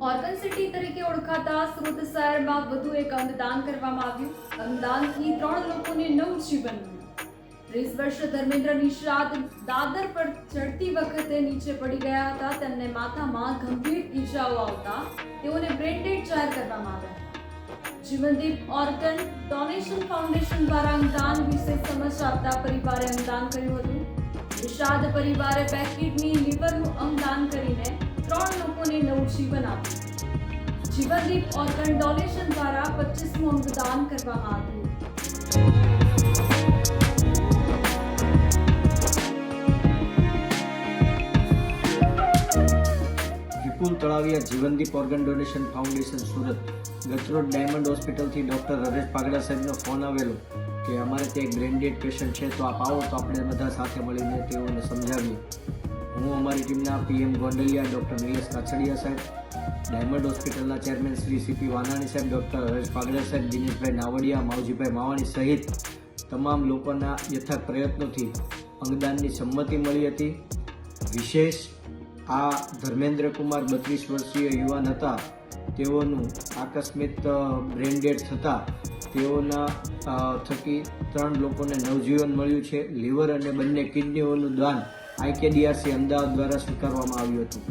Organ city તરીકે ઓળખાતા સુરત શહેરમાં વધુ એક અંગદાન કરવામાં આવ્યું. અંગદાનથી 3 લોકોને નવજીવન મળ્યું. 30 વર્ષીય ધર્મેન્દ્ર નિષાદ દાદર પર ચડતી વખતે નીચે પડી ગયા હતા. તેમને માથામાં ગંભીર ઈજાઓ આવતા તેઓને બ્રેન્ડેડ જાહેર કરવામાં આવ્યા. જીવનદીપ ઓર્ગન ડોનેશન ફાઉન્ડેશન દ્વારા અંગદાન વિશે સમજ આપતા પરિવારે અંગદાન કર્યું હતું. નિષાદ પરિવારે 2 કિડની લીવરનું અંગદાન કરીને 3 લોકોને નવજીવન આપ્યું. જીવનદીપ ઓર્ગન ડોનેશન દ્વારા 25મું અંગદાન કરવામાં આવ્યું. Vipul Talaviya Jivandeep organ donation foundation Surat. ગતરોજ ડાયમંડ હોસ્પિટલથી ડૉક્ટર હરેશ પાગડા સાહેબનો ફોન આવેલો કે અમારે ત્યાં એક બ્રેન્ડેડ પેશન્ટ છે, તો આપ આવો તો આપણે બધા સાથે મળીને તેઓને સમજાવીએ. હું અમારી ટીમના PM ગોંડલિયા, ડૉક્ટર નિલેશ કાછડિયા સાહેબ, ડાયમંડ હોસ્પિટલના ચેરમેન શ્રી CP વાનાણી સાહેબ, ડૉક્ટર હરેશ પાગડા સાહેબ, દિનેશભાઈ નાવડિયા, માવજીભાઈ માવાણી સહિત તમામ લોકોના યથાર્થ પ્રયત્નોથી અંગદાનની સંમતિ મળી હતી. વિશેષ આ ધર્મેન્દ્ર કુમાર 32 વર્ષીય યુવાન હતા. તેઓનું આકસ્મિક બ્રેન્ડેડ થતાં તેઓના થકી 3 લોકોને નવજીવન મળ્યું છે. લીવર અને બંને કિડનીઓનું દાન IKDRC અમદાવાદ દ્વારા સ્વીકારવામાં આવ્યું હતું.